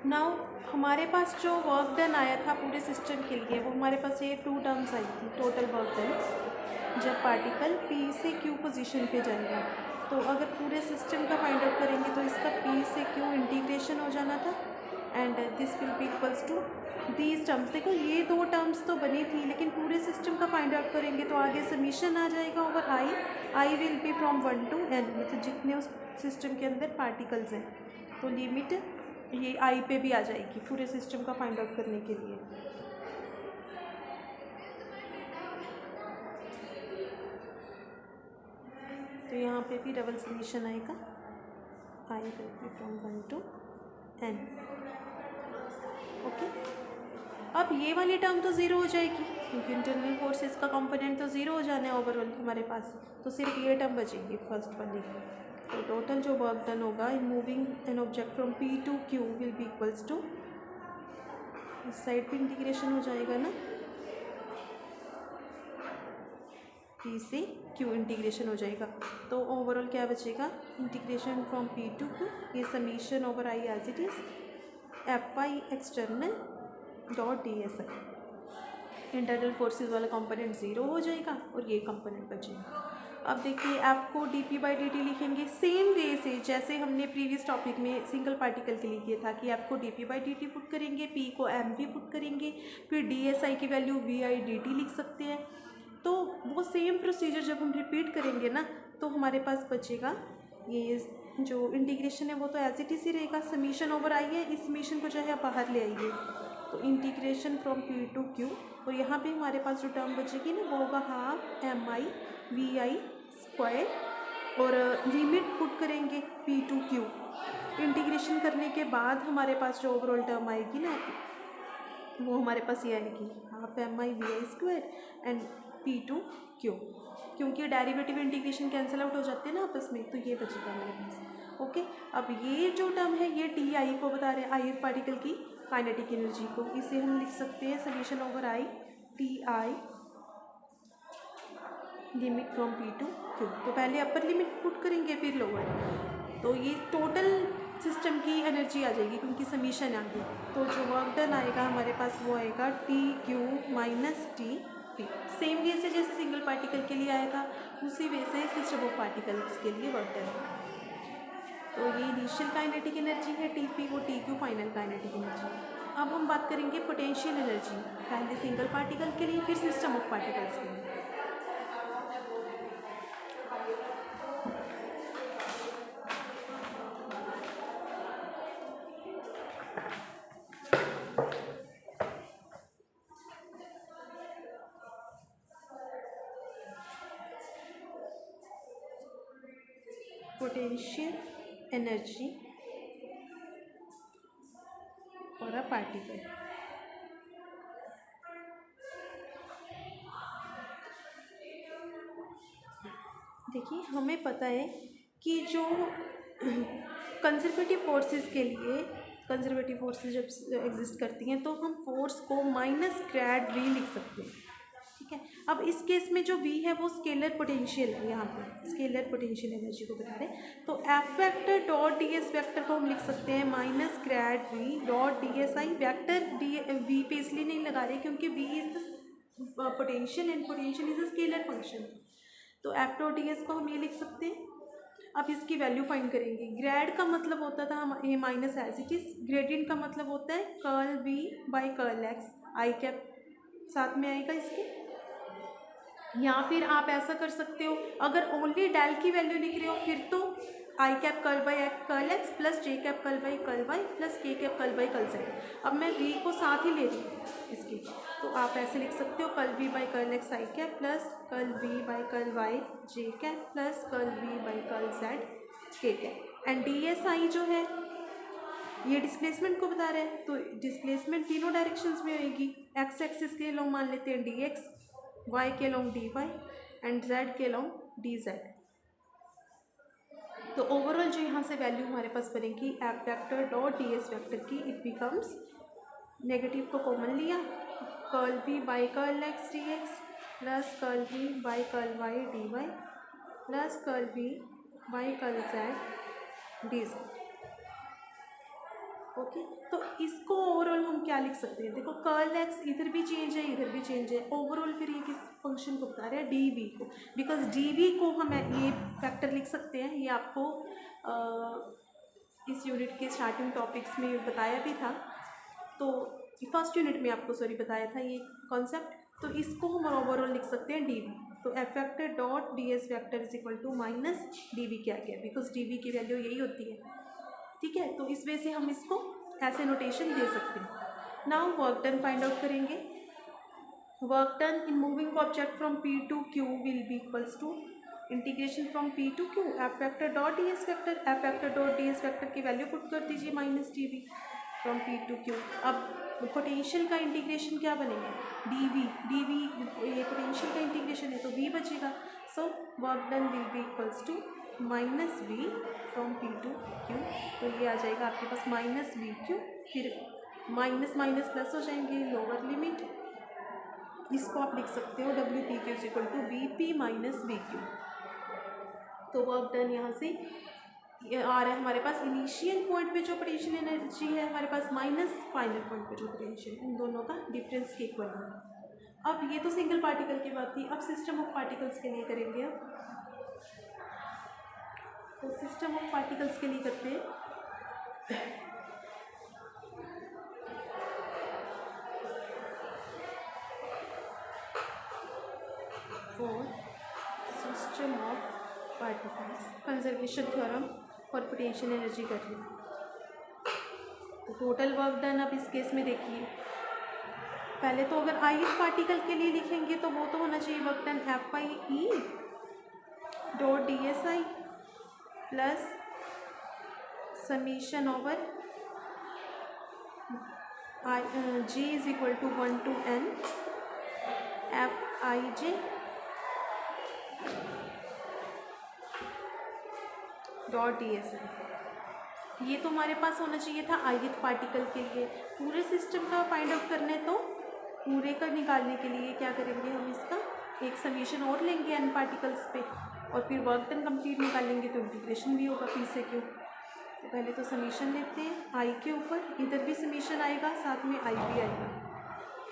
Now हमारे पास जो work done आया था पूरे सिस्टम के लिए, वो हमारे पास ये 2 टर्म्स आई थी टोटल वर्क डन। जब पार्टिकल P से Q पोजीशन पे जाएगा, तो अगर पूरे सिस्टम का फाइंड आउट करेंगे तो इसका P से Q इंटीग्रेशन हो जाना था and this will be equals to these terms. देखो ये 2 टर्म्स तो बनी थी, लेकिन पूरे सिस्टम का फाइंड आउट करेंगे तो आगे समीशन आ जाएगा over I will be from 1 to n, मतलब जितने उस सिस्टम के अंदर पार्टिकल्स हैं। तो लिमिट ये आई पे भी आ जाएगी पूरे सिस्टम का फाइंड आउट करने के लिए। तो यहाँ पे भी डबल समीशन आएगा, I will be from 1 to n। Okay, अब ये वाली टर्म तो ज़ीरो हो जाएगी क्योंकि इंटरनल फोर्सेस का कंपोनेंट तो ज़ीरो हो जाना है ओवरऑल हमारे पास, तो सिर्फ ये टर्म बचेगी फर्स्ट वाली। तो टोटल जो वर्क डन होगा in moving an object from P to Q will be equals to, इस साइड पे इंटीग्रेशन हो जाएगा ना, P से Q इंटीग्रेशन हो जाएगा, तो ओवरऑल क्या बचेगा, integration from P to Q, ये summation over I as it is Fy external dot DSI। Internal forces वाला कंपोनेंट ज़ीरो हो जाएगा और ये कंपोनेंट बचेगा। अब देखिए F को dp/dt लिखेंगे सेम वे से जैसे हमने प्रीवियस टॉपिक में सिंगल पार्टिकल के लिए किया था कि F को dp/dt पुट करेंगे, P को mv पुट करेंगे, फिर DSI की वैल्यू vi/dt लिख सकते हैं। तो वो सेम प्रोसीजर जब हम रिपीट करेंगे ना, तो हमारे पास बचेगा ये जो इंटीग्रेशन है वो तो एज इट इज़ ही रहेगा, समीशन ओवर आई है, इस समीशन को चाहे आप बाहर ले आइए, तो integration from P to Q, और यहाँ पे हमारे पास जो टर्म बचेगी ना वो होगा हाफ mi vi स्क्वायर, और लिमिट पुट करेंगे P to Q। इंटीग्रेशन करने के बाद हमारे पास जो ओवरऑल टर्म आएगी ना वो हमारे पास ये आएगी half mi vi square and P to Q, क्योंकि डेरिवेटिव इंटीग्रेशन कैंसिल आउट हो जाते हैं ना आपस में, तो ये बचेगा हमारे पास। ओके, अब ये जो टर्म है ये Ti को बता रहे हैं, आई पार्टिकल की काइनेटिक एनर्जी को, इसे हम लिख सकते हैं summation over I Ti limit from P to Q। तो पहले अपर लिमिट पुट करेंगे फिर लोअर, तो ये टोटल सिस्टम की एनर्जी आ जाएगी क्योंकि समीशन आ गई। तो जो वर्क डन आएगा हमारे पास वो आएगा TQ minus TP, same way से जैसे सिंगल पार्टिकल के लिए आया था उसी वे से सिस्टम ऑफ पार्टिकल्स के लिए वर्क डन आएगा। तो ये इनिशियल काइनेटिक एनर्जी है TP, वो TQ फाइनल काइनेटिक एनर्जी। अब हम बात करेंगे पोटेंशियल एनर्जी, पहले सिंगल पार्टिकल के लिए फिर सिस्टम ऑफ पार्टिकल्स के लिए। पोटेंशियल एनर्जी और अ पार्टिकल, देखिए हमें पता है कि जो कंजर्वेटिव फोर्सेस के लिए, कंजर्वेटिव फोर्सेस जब एग्जिस्ट करती हैं तो हम फोर्स को माइनस ग्रेड V लिख सकते हैं, ठीक है। अब इस केस में जो V है वो स्केलर पोटेंशियल है, यहाँ पे स्केलर पोटेंशियल एनर्जी को बता रहे हैं, तो F vector dot ds vector को हम लिख सकते हैं minus grade V dot DSI vector V पे इसलिए नहीं लगा रहे क्योंकि V is the potential and potential is a scalar function, तो F डॉट ds को हम ये लिख सकते हैं। अब इसकी वैल्यू फाइंड करेंगे, ग्रेड का मतलब होता था ये minus as it is, gradient का मतलब होता है curl V by curl x, I cap साथ में आएगा इसके, या फिर आप ऐसा कर सकते हो अगर ओनली डेल की वैल्यू लिख रहे हो फिर तो I cap curl by curl X plus J cap curl by curl Y plus K cap curl by curl Z. अब मैं V को साथ ही ले रही हूँ इसकी, तो आप ऐसे लिख सकते हो curl V by curl X I cap plus curl V by curl Y J cap plus curl V by curl Z K cap, and DSI जो है ये डिस्प्लेसमेंट को बता रहे हैं, तो डिस्प्लेसमेंट तीनों डायरेक्शंस में होगी, एक्स एक्सिस के लॉन्ग मान लेते हैं dx, y के लॉन्ग dy एंड z के लॉन्ग dz। तो ओवरऑल जो यहाँ से वैल्यू हमारे पास बनेगी F vector dot ds vector की, इट बिकम्स, नेगेटिव को कॉमन लिया, curl V by curl x dx plus curl V by curl y dy plus curl V by curl z dz। Okay, तो इसको overall हम क्या लिख सकते हैं, देखो कर्ल एक्स इधर भी चेंज है इधर भी चेंज है, ओवरऑल फिर ये किस फंक्शन को बता रहे हैं, डी वी को, बिकॉज डी वी को हम ये फैक्टर लिख सकते हैं। ये आपको इस यूनिट के स्टार्टिंग टॉपिक्स में बताया भी था, तो फर्स्ट यूनिट में आपको बताया था ये कॉन्सेप्ट। तो इसको हम ओवरऑल लिख सकते हैं डी वी, तो F vector dot D S vector is equal to minus D V क्या गया, बिकॉज डी वी की वैल्यू यही होती है, ठीक है। तो इस वजह से हम इसको ऐसे नोटेशन दे सकते हैं। Now work done find out करेंगे। Work done in moving object from P to Q will be equals to integration from P to Q F vector dot D S vector, F vector dot D S vector की value put कर दीजिए minus D V from P to Q. अब potential का integration क्या बनेगा, D V, ये potential का integration है तो वी बचेगा। So work done will be equals to minus V from P to Q, तो ये आ जाएगा आपके पास माइनस वी क्यू, फिर माइनस माइनस प्लस हो जाएंगे, लोअर लिमिट, इसको आप लिख सकते हो W P Q is equal to V P minus V Q. तो वर्क डन यहाँ से आ रहा है हमारे पास इनिशियल पॉइंट पे जो पोटेंशियल एनर्जी है हमारे पास माइनस फाइनल पॉइंट पे जो पोटेंशियल, इन दोनों का डिफरेंस के इक्वल है। अब ये तो सिंगल पार्टिकल की बात थी, अब सिस्टम ऑफ पार्टिकल्स के लिए करेंगे। अब तो सिस्टम ऑफ पार्टिकल्स के लिए करते हैं। For system of particles conservation theorem for potential energy कर रही है। तो टोटल वर्क डन अब इस केस में देखिए, पहले तो अगर ith पार्टिकल के लिए लिखेंगे तो वो तो होना चाहिए work done F I E dot D S I plus summation over J is equal to 1 to n F I J dot D S I. ये तो हमारे पास होना चाहिए था ith पार्टिकल के लिए। पूरे सिस्टम का फाइंड आउट करने तो पूरे का निकालने के लिए क्या करेंगे, हम इसका एक समीशन और लेंगे n पार्टिकल्स पे और फिर वर्क डन कंप्लीट निकालेंगे तो इंटीग्रेशन भी होगा पी से क्यू। तो पहले तो समीशन लेते हैं आई के ऊपर, इधर भी समीशन आएगा साथ में आई भी आएगा।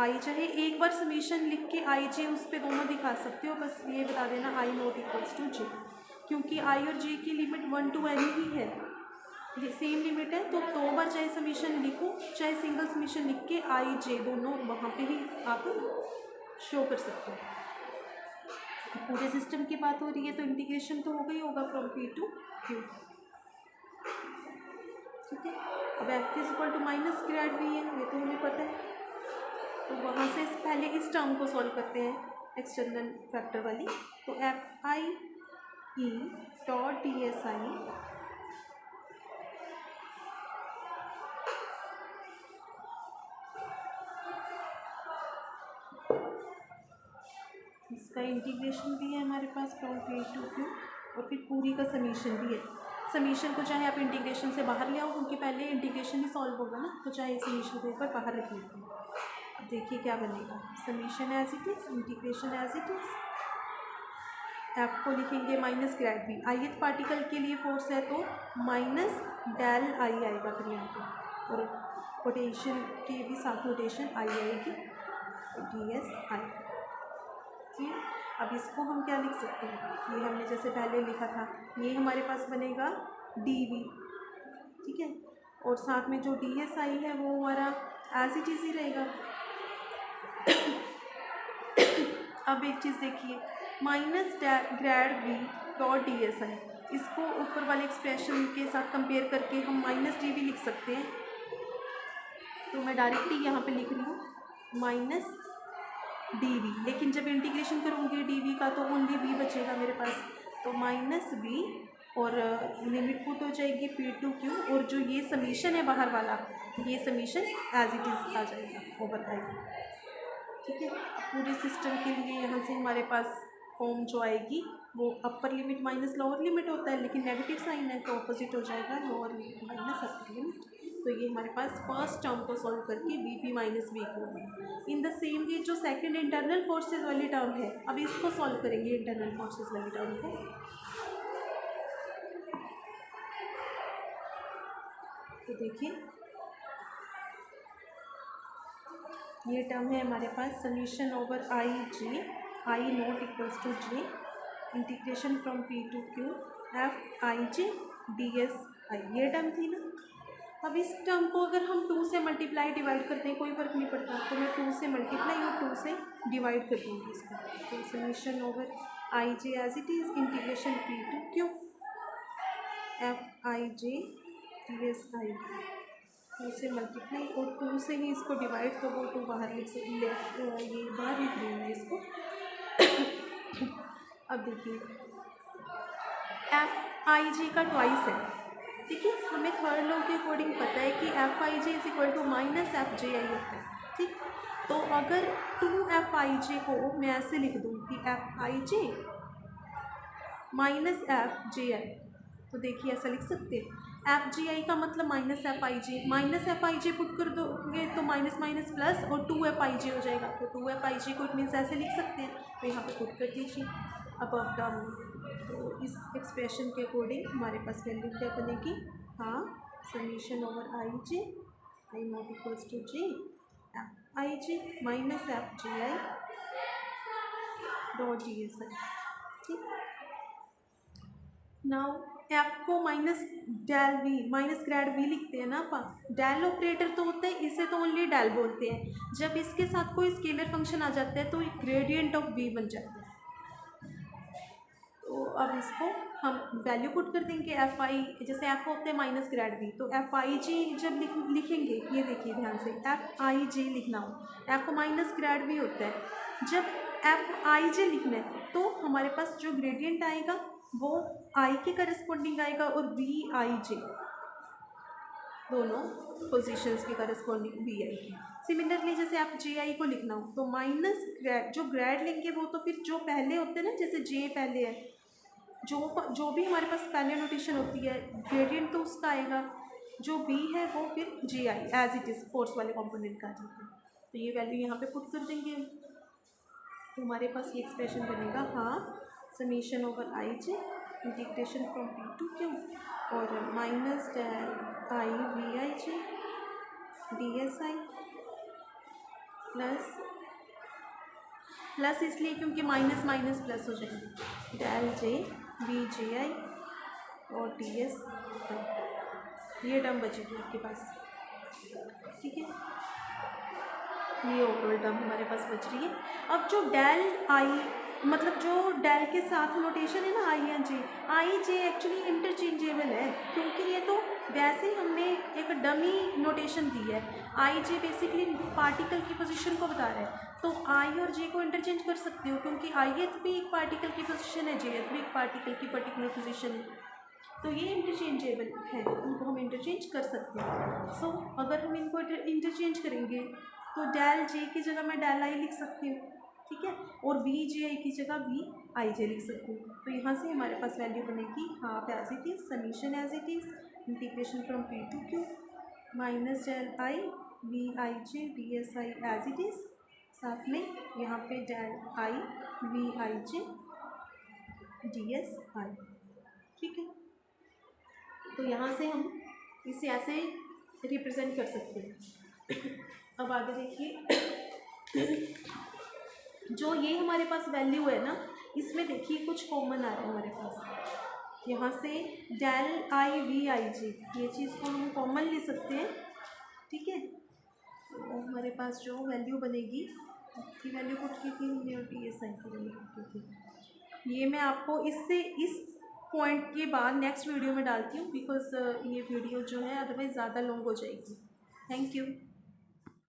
आई चाहे एक बार समीशन लिख के आई जे उस पर दोनों दिखा सकते हो, बस ये बता देना आई नॉट इक्वल्स टू जे, क्योंकि आई और जे की लिमिट 1 to n ही है, ये सेम लिमिट है। तो 2 बार चाहे समीशन लिखो चाहे सिंगल समीशन लिख के आई जे दोनों वहाँ पे ही आप शो कर सकते हो। पूरे सिस्टम की बात हो रही है तो इंटीग्रेशन तो होगा ही होगा फ्रॉम पी टू क्यू, ठीक है। अब F is equal to minus grad V है, ये तो हमें पता है। तो वहाँ से पहले इस टर्म को सॉल्व करते हैं एक्सटर्नल फैक्टर वाली। तो F I E dot D S आई इसका इंटीग्रेशन भी है हमारे पास फ्रॉम पी टू क्यू और फिर पूरी का समीशन भी है। समीशन को चाहे आप इंटीग्रेशन से बाहर ले आओ, क्योंकि पहले इंटीग्रेशन ही सॉल्व होगा ना, तो चाहे समीशन को ऊपर बाहर रख लेते हैं। अब देखिए क्या बनेगा, summation as it is, integration as it is. F को लिखेंगे minus grad V, ith particle के लिए फोर्स है तो माइनस डेल आई आएगा फिर यहाँ पे, और पोटेंशियल की भी साथ नोटेशन आई आएगी, डी एस आई। ठीक, अब इसको हम क्या लिख सकते हैं, ये हमने जैसे पहले लिखा था, ये हमारे पास बनेगा डी वी, ठीक है, और साथ में जो डी एस आई है वो हमारा एज इट इज़ ही रहेगा। अब एक चीज़ देखिए, minus grad V dot D S आई, इसको ऊपर वाले एक्सप्रेशन के साथ कंपेयर करके हम माइनस डी वी लिख सकते हैं। तो मैं डायरेक्टली यहाँ पे लिख रही हूँ माइनस डी वी, लेकिन जब इंटीग्रेशन करूँगी डी वी का तो ओनली वी बचेगा मेरे पास, तो माइनस वी और लिमिट पुट हो जाएगी पी टू क्यू, और जो ये समीशन है बाहर वाला, ये समीशन एज इट इज़ आ जाएगा ओवर आई, ठीक है। पूरे सिस्टम के लिए यहाँ से हमारे पास फॉर्म जो आएगी वो upper limit minus lower limit होता है, लेकिन नेगेटिव साइन है तो ऑपोजिट हो जाएगा, lower limit minus upper limit. तो ये हमारे पास फर्स्ट टर्म को सॉल्व करके we P minus V Q. In the same way जो सेकंड इंटरनल फोर्सेज वाली टर्म है, अब इसको सॉल्व करेंगे इंटरनल फोर्सेज वाली टर्म को। तो देखिए ये टर्म है हमारे पास summation over I J, I not equals to J, integration from P to Q F I J D S I, ये टर्म थी ना। अब इस टर्म को अगर हम 2 से मल्टीप्लाई डिवाइड करते हैं कोई फ़र्क नहीं पड़ता, तो मैं 2 से मल्टीप्लाई और 2 से डिवाइड कर दूँगी इसको। तो summation over I J as it is integration P to Q F I J D S I, 2 से मल्टीप्लाई और 2 से ही इसको डिवाइड, तो वो 2 बाहर लिख सकते, ये बाहर लिख दूँगी इसको। अब देखिए एफ आई जे का ट्वाइस है, ठीक है। हमें थर्ड लॉ के अकॉर्डिंग पता है कि F I J is equal to minus F J I होता है, ठीक। तो अगर 2 एफ आई जे को मैं ऐसे लिख दूँ कि F I J minus F J I, तो देखिए ऐसा लिख सकते हैं। एफ जी आई का मतलब minus F I J put कर दोगे तो माइनस माइनस प्लस और 2 एफ आई जे हो जाएगा, तो 2 एफ आई जे को इट मीन्स ऐसे लिख सकते हैं, तो यहाँ पे पुट कर दीजिए अबव टर्म। तो इस एक्सप्रेशन के अकॉर्डिंग हमारे पास वैल्यू क्या बनेगी, हाँ summation over I J I not equals to J F I J minus F J I dot D S I, ठीक। नाउ एफ को minus del V minus grad V लिखते हैं ना आप, डेल ऑपरेटर तो होता है, इसे तो ओनली डेल बोलते हैं। जब इसके साथ कोई स्केलर फंक्शन आ जाता है तो ग्रेडियंट ऑफ वी बन जाता है। तो अब इसको हम वैल्यू पुट कर देंगे एफ आई, जैसे एफ होते हैं माइनस ग्रेड वी, तो एफ आई जी जब लिखेंगे, ये देखिए ध्यान से, एफ आई जी लिखना हो, एफ माइनस ग्रेड वी होता है। जब एफ आई जी लिखना है तो हमारे पास जो ग्रेडियंट आएगा वो आई के करस्पॉन्डिंग आएगा और वी आई जे दोनों पोजीशंस के करस्पॉन्डिंग वी आई के। सिमिलरली जैसे आप जे आई को लिखना हो तो माइनस ग्रेड, जो ग्रेड लेंगे वो तो फिर जो पहले होते हैं ना, जैसे जे पहले है, जो भी हमारे पास पहले नोटेशन होती है ग्रेडियंट तो उसका आएगा, जो वी है वो फिर जे आई एज इट इज़ फोर्स वाले कॉम्पोनेंट का आ जाता है। तो ये वैल्यू यहाँ पे पुट कर देंगे, तो हमारे पास ये एक्सप्रेशन बनेगा, हाँ summation over I J integration from P to Q और minus del I V I J D S I plus इसलिए क्योंकि माइनस माइनस प्लस हो जाएंगे, डेल जे वी जे आई और डी एस आई, ये टर्म बचेगी आपके पास, ठीक है। ये ओवरऑल टर्म हमारे पास बच रही है। अब जो डेल आई मतलब जो डेल के साथ नोटेशन है ना आई जे एक्चुअली इंटरचेंजेबल है, क्योंकि ये तो वैसे ही हमने एक डमी नोटेशन दी है। आई जे बेसिकली पार्टिकल की पोजीशन को बता रहा है, तो आई और जे को इंटरचेंज कर सकते हो, क्योंकि आईएथ भी एक पार्टिकल की पोजीशन है, जेएथ भी एक पार्टिकल की पर्टिकुलर पोजीशन है, तो ये इंटरचेंजेबल है, इनको हम इंटरचेंज कर सकते हैं। सो अगर हम इनको इंटरचेंज करेंगे तो डेल जे की जगह मैं डेल आई लिख सकती हूँ, ठीक है, और वी जे आई की जगह वी आई जे लिख सकती हूँ। तो यहाँ से हमारे पास वैल्यू बनेगी half as it is summation as it is integration from P to Q minus del I V I J D S I as it is, साथ में यहाँ पे del I V I J D S I, ठीक है। तो यहाँ से हम इसे ऐसे रिप्रेजेंट कर सकते हैं। अब आगे देखिए, जो ये हमारे पास वैल्यू है ना, इसमें देखिए कुछ कॉमन आ रहा है हमारे पास, यहाँ से डेल आई वी आई जे, ये चीज़ को हम कॉमन ले सकते हैं, ठीक है। तो हमारे पास जो वैल्यू बनेगी, की वैल्यू पुट की थी हमने और टी एस आई की वैल्यू पुट की थी, ये मैं आपको इस पॉइंट के बाद नेक्स्ट वीडियो में डालती हूँ, बिकॉज ये वीडियो जो है अदरवाइज़ ज़्यादा लॉन्ग हो जाएगी। Thank you.